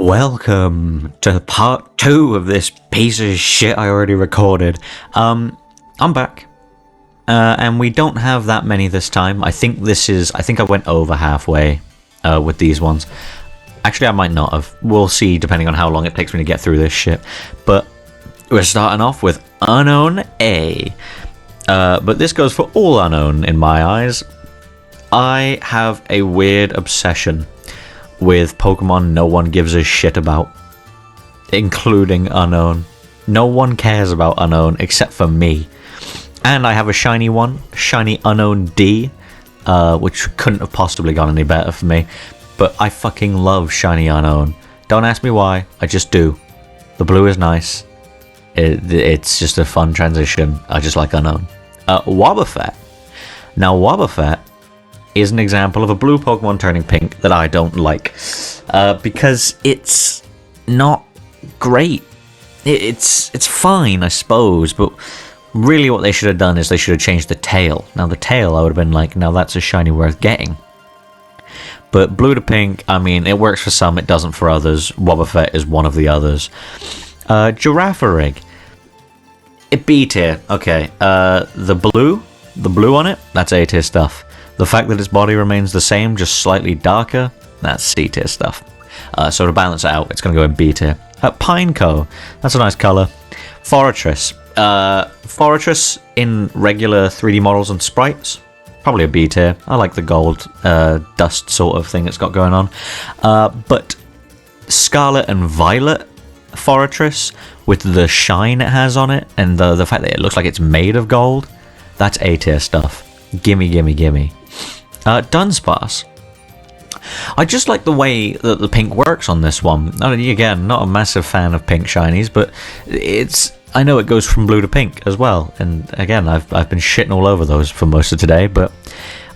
Welcome to part 2 of this piece of shit I already recorded. I'm back. And we don't have that many this time. I think I went over halfway with these ones. Actually, I might not have. We'll see depending on how long it takes me to get through this shit. But we're starting off with Unknown A. But this goes for all Unknown in my eyes. I have a weird obsession with Pokemon no one gives a shit about, including Unknown. No one cares about Unknown except for me. And I have a shiny one, Shiny Unknown D, which couldn't have possibly gone any better for me. But I fucking love Shiny Unknown. Don't ask me why, I just do. The blue is nice. It's just a fun transition. I just like Unknown. Wobbuffet. Now Wobbuffet is an example of a blue Pokemon turning pink that I don't like. Because it's not great. It's fine, I suppose, but really what they should have done is they should have changed the tail. Now the tail, I would have been like, now that's a shiny worth getting. But blue to pink, I mean, it works for some, it doesn't for others. Wobbuffet is one of the others. Girafarig. B tier, okay. The blue on it, that's A tier stuff. The fact that its body remains the same, just slightly darker, that's C tier stuff. So to balance it out, it's going to go in B tier. Pineco, that's a nice colour. Forretress. Forretress in regular 3D models and sprites, probably a B tier. I like the gold dust sort of thing it's got going on. But Scarlet and Violet Forretress, with the shine it has on it, and the fact that it looks like it's made of gold, that's A tier stuff. Gimme, gimme, gimme. Dunsparce. I just like the way that the pink works on this one. Again, not a massive fan of pink shinies, but I know it goes from blue to pink as well. And again, I've been shitting all over those for most of today, but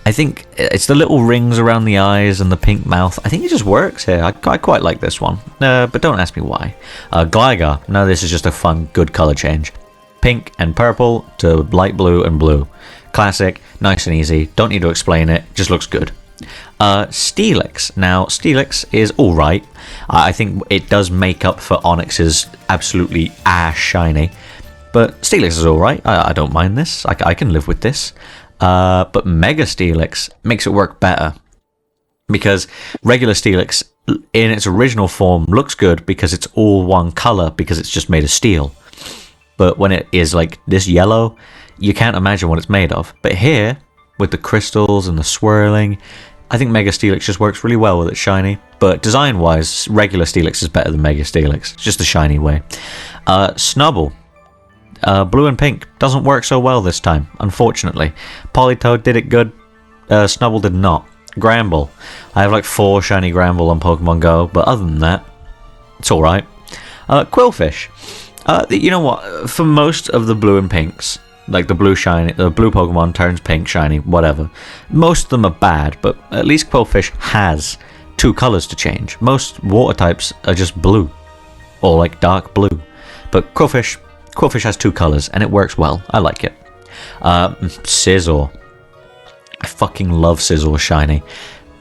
I think it's the little rings around the eyes and the pink mouth. I think it just works here. I quite like this one, but don't ask me why. Gligar. Now this is just a fun, good color change. Pink and purple to light blue and blue. Classic, nice and easy, don't need to explain it, just looks good. Steelix. Now, Steelix is alright. I think it does make up for Onyx's absolutely ass shiny. But Steelix is alright, I don't mind this, I can live with this. But Mega Steelix makes it work better. Because regular Steelix, in its original form, looks good because it's all one colour, because it's just made of steel. But when it is like this yellow, you can't imagine what it's made of. But here, with the crystals and the swirling, I think Mega Steelix just works really well with its shiny. But design-wise, regular Steelix is better than Mega Steelix. It's just the shiny way. Snubbull. Blue and pink doesn't work so well this time, unfortunately. Politoed did it good. Snubbull did not. Gramble. I have like 4 shiny Gramble on Pokemon Go, but other than that, it's alright. Quillfish. You know what? For most of the blue and pinks, like the blue Pokemon turns pink shiny, whatever. Most of them are bad, but at least Quillfish has 2 colors to change. Most water types are just blue, or like dark blue. But Quillfish has 2 colors, and it works well. I like it. Scizor. I fucking love Scizor shiny.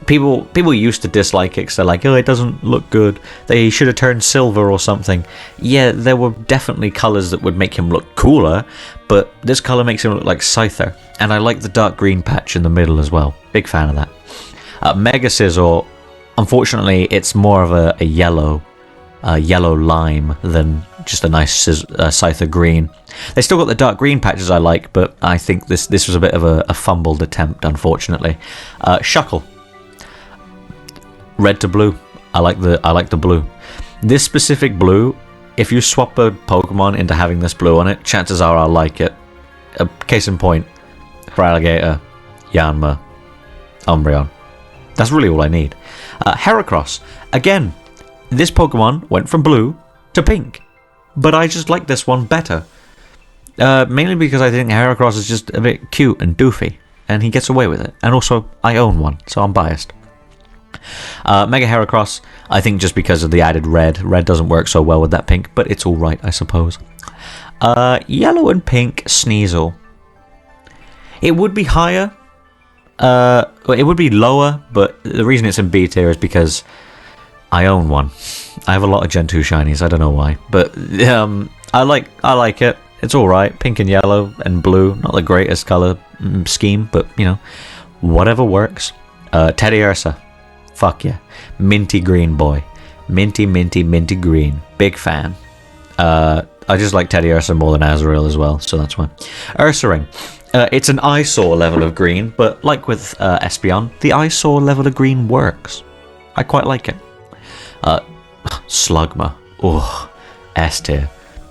People used to dislike it because they're like, oh, it doesn't look good. They should have turned silver or something. Yeah, there were definitely colors that would make him look cooler, but this color makes him look like Scyther. And I like the dark green patch in the middle as well. Big fan of that. Mega Scizor, unfortunately, it's more of a yellow lime than just a nice Scyther green. They still got the dark green patches I like, but I think this was a bit of a fumbled attempt, unfortunately. Shuckle. Red to blue. I like the blue. This specific blue, if you swap a Pokemon into having this blue on it, chances are I'll like it. Case in point, Feraligatr, Yanma, Umbreon. That's really all I need. Heracross. Again, this Pokemon went from blue to pink, but I just like this one better. Mainly because I think Heracross is just a bit cute and doofy, and he gets away with it. And also, I own one, so I'm biased. Mega Heracross, I think just because of the added red. Red doesn't work so well with that pink, but it's alright, I suppose. Yellow and pink Sneasel. It would be higher, It would be lower, but the reason it's in B tier is because I own one. I have a lot of Gen 2 shinies, I don't know why. But I like it. It's alright. Pink and yellow and blue. Not the greatest colour scheme, but, you know, whatever works. Teddy Ursa. Fuck yeah. Minty green boy. Minty green. Big fan. I just like Teddy Ursa more than Azrael as well, so that's why. Ursaring. It's an eyesore level of green, but like with Espeon, the eyesore level of green works. I quite like it. Slugma. Ugh. S tier.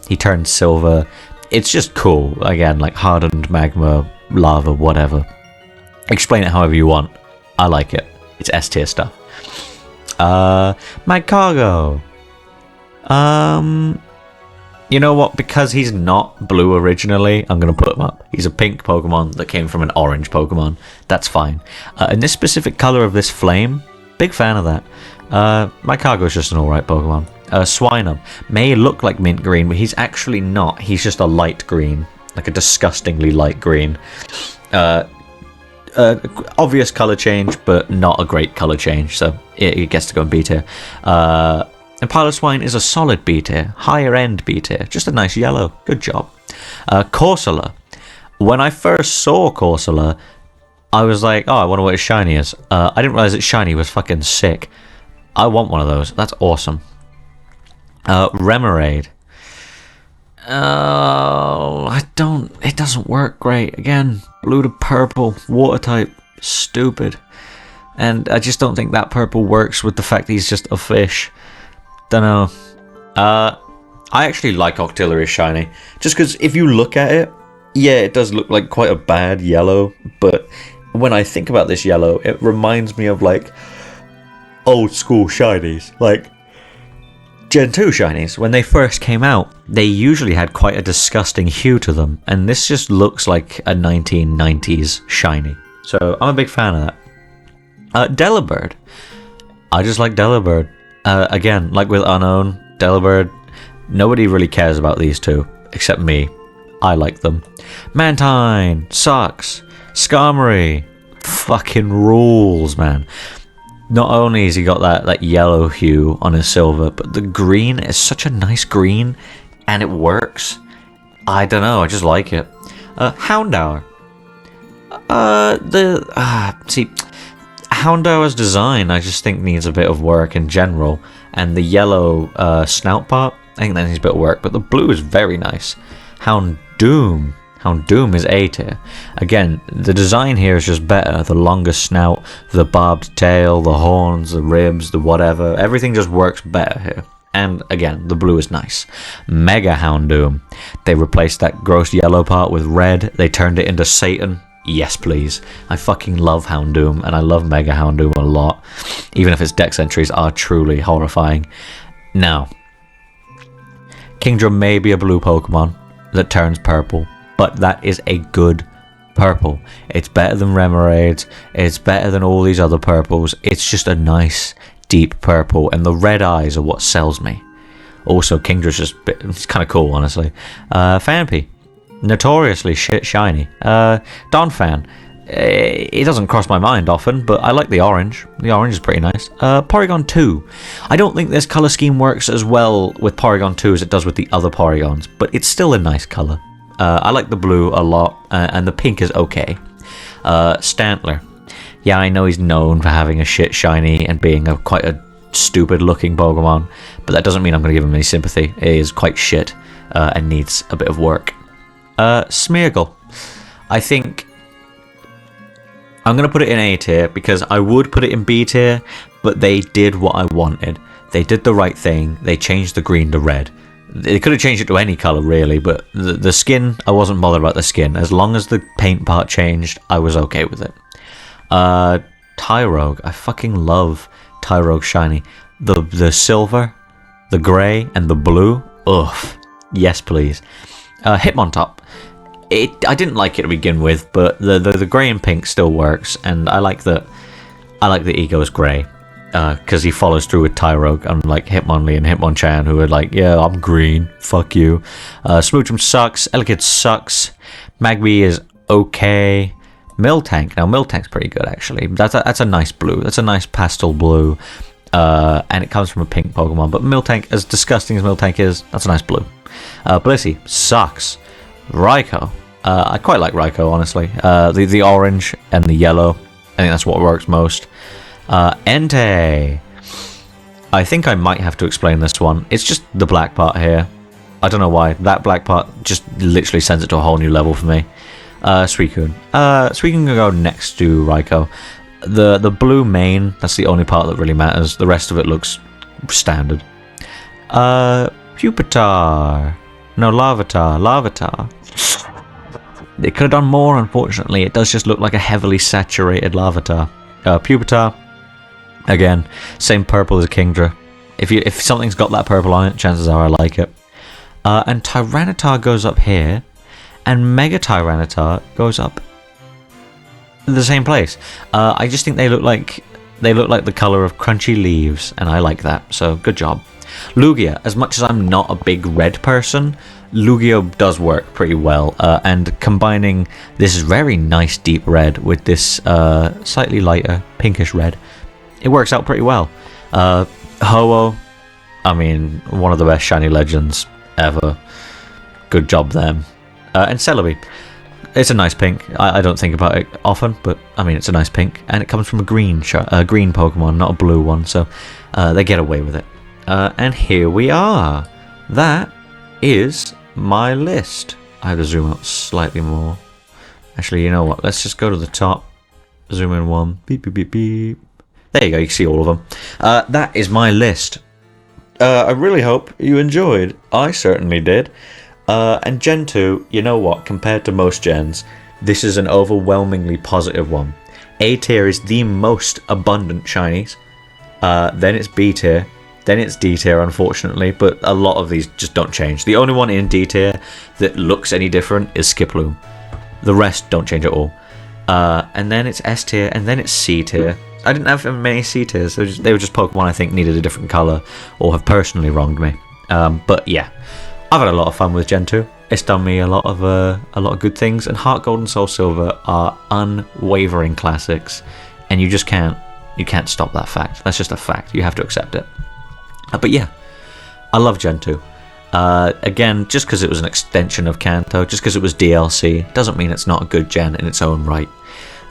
He turns silver. It's just cool. Again, like hardened magma, lava, whatever. Explain it however you want. I like it. It's S tier stuff. Magcargo. You know what? Because he's not blue originally, I'm going to put him up. He's a pink Pokemon that came from an orange Pokemon. That's fine. And this specific color of this flame, big fan of that. Magcargo is just an alright Pokemon. Swinub may look like mint green, but he's actually not. He's just a light green. Like a disgustingly light green. Obvious color change, but not a great color change, so it gets to go in B tier. And Piloswine is a solid B tier, higher end B tier, just a nice yellow. Good job. Corsola. When I first saw Corsola, I was like, oh, I wonder what his shiny is. I didn't realize that shiny was fucking sick. I want one of those. That's awesome. Remoraid. It doesn't work great. Again, blue to purple, water type, stupid. And I just don't think that purple works with the fact that he's just a fish. Dunno. I actually like Octillery's shiny. Just because if you look at it, yeah, it does look like quite a bad yellow. But when I think about this yellow, it reminds me of like old school shinies. Like Gen 2 shinies, when they first came out, they usually had quite a disgusting hue to them, and this just looks like a 1990s shiny. So I'm a big fan of that. Delibird. I just like Delibird. Again, like with Unknown, Delibird, nobody really cares about these two, except me. I like them. Mantine sucks. Skarmory fucking rules, man. Not only has he got that yellow hue on his silver, but the green is such a nice green, and it works. I don't know, I just like it. Houndour. See, Houndour's design I just think needs a bit of work in general, and the yellow snout part, I think that needs a bit of work, but the blue is very nice. Houndoom is A tier. Again, the design here is just better. The longer snout, the barbed tail, the horns, the ribs, the whatever. Everything just works better here. And again, the blue is nice. Mega Houndoom. They replaced that gross yellow part with red. They turned it into Satan. Yes, please. I fucking love Houndoom, and I love Mega Houndoom a lot. Even if its dex entries are truly horrifying. Now, Kingdra may be a blue Pokemon that turns purple, but that is a good purple. It's better than Remoraid's. It's better than all these other purples. It's just a nice, deep purple, and the red eyes are what sells me. Also, Kingdra's just it's kind of cool, honestly. Fanpy. Notoriously shit shiny. Donphan. It doesn't cross my mind often, but I like the orange. The orange is pretty nice. Porygon 2. I don't think this colour scheme works as well with Porygon 2 as it does with the other Porygons, but it's still a nice colour. I like the blue a lot, and the pink is okay. Stantler. Yeah, I know he's known for having a shit shiny and being quite a stupid looking Pokemon, but that doesn't mean I'm going to give him any sympathy. He is quite shit and needs a bit of work. Smeargle. I think I'm going to put it in A tier because I would put it in B tier, but they did what I wanted. They did the right thing. They changed the green to red. They could have changed it to any colour really, but the skin, I wasn't bothered about the skin. As long as the paint part changed, I was okay with it. Tyrogue. I fucking love Tyrogue shiny. The silver, the grey, and the blue. Ugh. Yes, please. Hitmontop. I didn't like it to begin with, but the grey and pink still works, and I like that Ego is grey. Because he follows through with Tyrogue, unlike Hitmonlee and Hitmonchan, who are like, yeah, I'm green, fuck you. Smoochum sucks, Elekid sucks, Magby is okay. Miltank, now Miltank's pretty good actually. That's a nice blue, that's a nice pastel blue. and it comes from a pink Pokemon. But Miltank, as disgusting as Miltank is, that's a nice blue. Blissey sucks. Raikou, I quite like Raikou, honestly. The orange and the yellow, I think that's what works most. Entei, I think I might have to explain this one. It's just the black part here. I don't know why. That black part just literally sends it to a whole new level for me. Suicune. Suicune can go next to Raikou. The blue mane, that's the only part that really matters. The rest of it looks standard. Pupitar. No, Larvitar. They could have done more, unfortunately. It does just look like a heavily saturated Larvitar. Pupitar, again, same purple as a Kingdra. If something's got that purple on it, chances are I like it. And Tyranitar goes up here, and Mega Tyranitar goes up in the same place. I just think they look like the color of crunchy leaves, and I like that. So good job. Lugia, as much as I'm not a big red person, Lugia does work pretty well, and combining this very nice deep red with this slightly lighter pinkish red, it works out pretty well. Ho-Oh, I mean, one of the best shiny legends ever. Good job them. And Celebi, it's a nice pink. I don't think about it often, but I mean, it's a nice pink, and it comes from a green Pokemon, not a blue one, so they get away with it. And here we are. That is my list. I have to zoom out slightly more. Actually, you know what? Let's just go to the top. Zoom in one. Beep, beep, beep, beep. There you go. You can see all of them. That is my list. I really hope you enjoyed. I certainly did. And Gen 2, you know what? Compared to most gens, this is an overwhelmingly positive one. A tier is the most abundant shinies. Then it's B tier. Then it's D tier, unfortunately, but a lot of these just don't change. The only one in D tier that looks any different is Skiploom. The rest don't change at all. And then it's S tier, and then it's C tier. I didn't have many C tiers. They were just Pokemon I think needed a different colour, or have personally wronged me. But yeah, I've had a lot of fun with Gen 2. It's done me a lot of good things, and Heart Gold and Soul Silver are unwavering classics, and you just can't stop that fact. That's just a fact. You have to accept it. But yeah, I love Gen 2. Again, just because it was an extension of Kanto, just because it was DLC, doesn't mean it's not a good gen in its own right.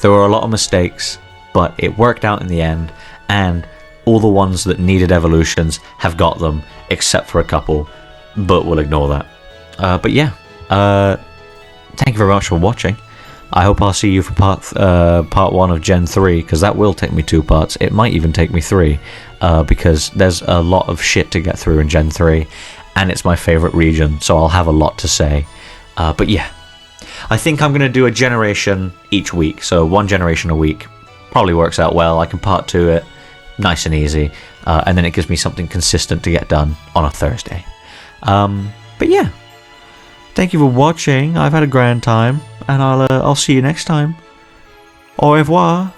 There were a lot of mistakes, but it worked out in the end, and all the ones that needed evolutions have got them, except for a couple, but we'll ignore that. But yeah, thank you very much for watching. I hope I'll see you for part 1 of Gen 3, because that will take me 2 parts. It might even take me 3, because there's a lot of shit to get through in Gen 3, and it's my favourite region, so I'll have a lot to say. But yeah, I think I'm going to do a generation each week, so 1 generation a week. Probably works out well. I can part 2 it, nice and easy, and then it gives me something consistent to get done on a Thursday. But yeah, thank you for watching. I've had a grand time, and I'll see you next time. Au revoir.